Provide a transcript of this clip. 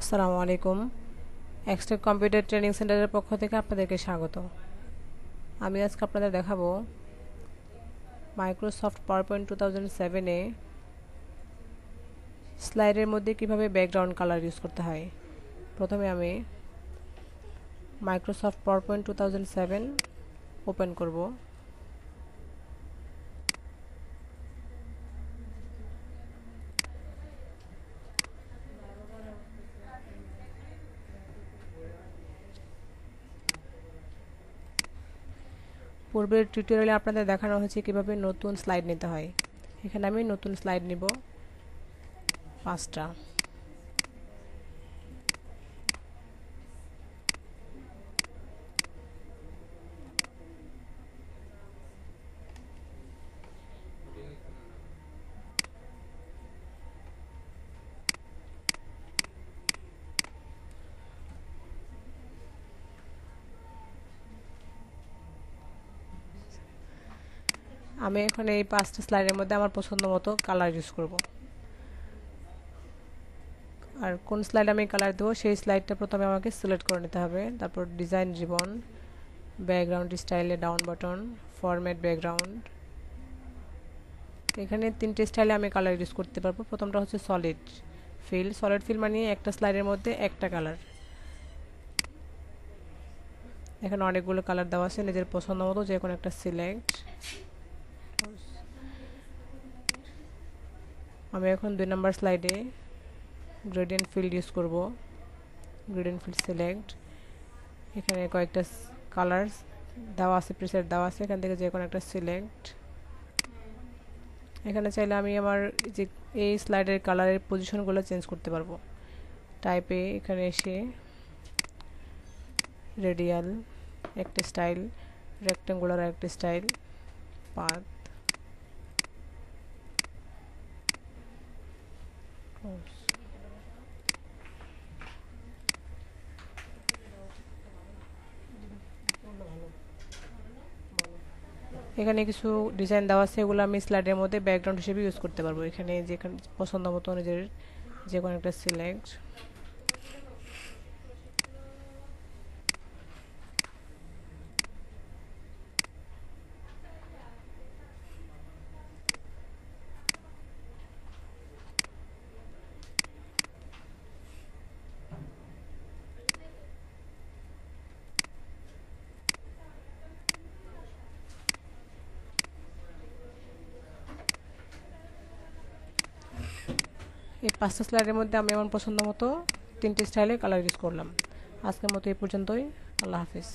আসসালামু আলাইকুম। Xtec computer training সেন্টারের পক্ষ থেকে আপনাদেরকে স্বাগত। আমি আজকে আপনাদের দেখাবো মাইক্রোসফট পাওয়ারপয়েন্ট 2007-এ স্লাইডের মধ্যে কিভাবে ব্যাকগ্রাউন্ড কালার ইউজ করতে হয়। প্রথমে আমি মাইক্রোসফট পাওয়ারপয়েন্ট 2007 ওপেন করব। পূর্বের টিউটোরিয়ালে আপনাদের দেখানো হয়েছে কিভাবে নতুন স্লাইড নিতে হয়। এখানে আমি নতুন স্লাইড নিব 5টা। আমি এখন এই 5টা স্লাইডের মধ্যে আমার পছন্দ মতো কালার ইউজ করব। আর কোন স্লাইড আমি কালার দেবো সেই স্লাইডটা প্রথমে আমাকে সিলেক্ট করে নিতে হবে। তারপর ডিজাইন রিবন, ব্যাকগ্রাউন্ড স্টাইলে ডাউন বাটন, ফরম্যাট ব্যাকগ্রাউন্ড। এখানে 3টে স্টাইলে আমি কালার ইউজ করতে পারবো। প্রথমটা হচ্ছে সলিড ফিল। সলিড ফিল মানে একটা স্লাইডের মধ্যে একটা কালার। এখানে অনেকগুলো কালার দেওয়া আছে, নিজের পছন্দ মতো যে কোনো একটা সিলেক্ট। আমি এখন 2 নম্বর স্লাইডে গ্রেডিয়েন্ট ফিল্ড ইউজ করব। Gradient field select. এখানে কয়েকটা কালার দেওয়া আছে, প্রিসেট দেওয়া আছে, এখান থেকে যে কোনো একটা সিলেক্ট। এখানে চাইলে আমি আমার যে এই স্লাইডের কালারের পজিশনগুলো চেঞ্জ করতে পারবো। টাইপে এখানে এসে রেডিয়াল একটা স্টাইল, রেক্টেঙ্গুলার একটা স্টাইল, পাথ, এখানে কিছু ডিজাইন দেওয়া আছে, এগুলো আমি স্লাইডের মধ্যে ব্যাকগ্রাউন্ড হিসেবে ইউজ করতে পারবো। এখানে যেখানে পছন্দ মতো নিজের যে কোনো একটা সিলেক্ট। এই 5টা স্লাইডের মধ্যে আমি আমার পছন্দ মতো 3টে স্টাইলে কালার ইউজ করলাম। আজকের মতো এই পর্যন্তই। আল্লাহ হাফিজ।